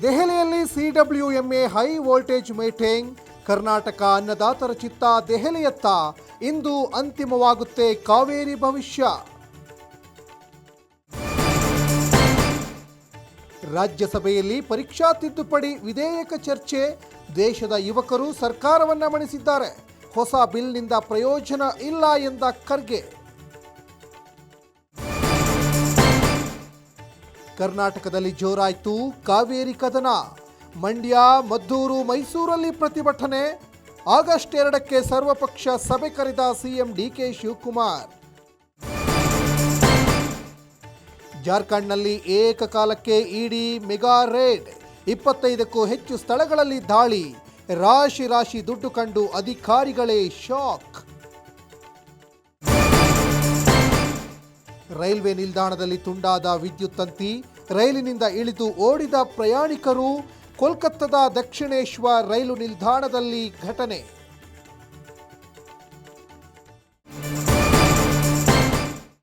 ದೆಹಲಿಯಲ್ಲಿ CWMA high voltage meeting. Karnataka ಅನ್ನದಾತರ ಚಿತ್ತ ದೆಹಲಿಯತ್ತ. ಇಂದು ಅಂತಿಮವಾಗುತ್ತೆ ಕಾವೇರಿ ಭವಿಷ್ಯ. ರಾಜ್ಯಸಭೆಯಲ್ಲಿ ಪರೀಕ್ಷಾ ತಿದ್ದುಪಡಿ ವಿಧೇಯಕ ಚರ್ಚೆ. ದೇಶದ ಯುವಕರು ಸರ್ಕಾರವನ್ನ ಮಣಿಸಿದ್ದಾರೆ. ಹೊಸ ಬಿಲ್ನಿಂದ ಪ್ರಯೋಜನ ಇಲ್ಲ ಎಂದ ಖರ್ಗೆ. ಕರ್ನಾಟಕದಲ್ಲಿ ಜೋರಾಯಿತು ಕಾವೇರಿ ಕದನ. ಮಂಡ್ಯ, ಮದ್ದೂರು, ಮೈಸೂರಲ್ಲಿ ಪ್ರತಿಭಟನೆ. ಆಗಸ್ಟ್ 2ಕ್ಕೆ ಸರ್ವಪಕ್ಷ ಸಭೆ ಕರೆದ ಸಿಎಂ ಡಿಕೆ ಶಿವಕುಮಾರ್. ಜಾರ್ಖಂಡ್ನಲ್ಲಿ ಏಕಕಾಲಕ್ಕೆ ಇಡಿ ಮೆಗಾ ರೇಡ್. 25ಕ್ಕೂ ಹೆಚ್ಚು ಸ್ಥಳಗಳಲ್ಲಿ ದಾಳಿ. ರಾಶಿ ರಾಶಿ ದುಡ್ಡು ಕಂಡು ಅಧಿಕಾರಿಗಳೇ ಶಾಕ್. ರೈಲ್ವೆ ನಿಲ್ದಾಣದಲ್ಲಿ ತುಂಡಾದ ವಿದ್ಯುತ್ ತಂತಿ. ರೈಲಿನಿಂದ ಇಳಿದು ಓಡಿದ ಪ್ರಯಾಣಿಕರು. ಕೋಲ್ಕತ್ತಾದ ದಕ್ಷಿಣೇಶ್ವರ ರೈಲು ನಿಲ್ದಾಣದಲ್ಲಿ ಘಟನೆ.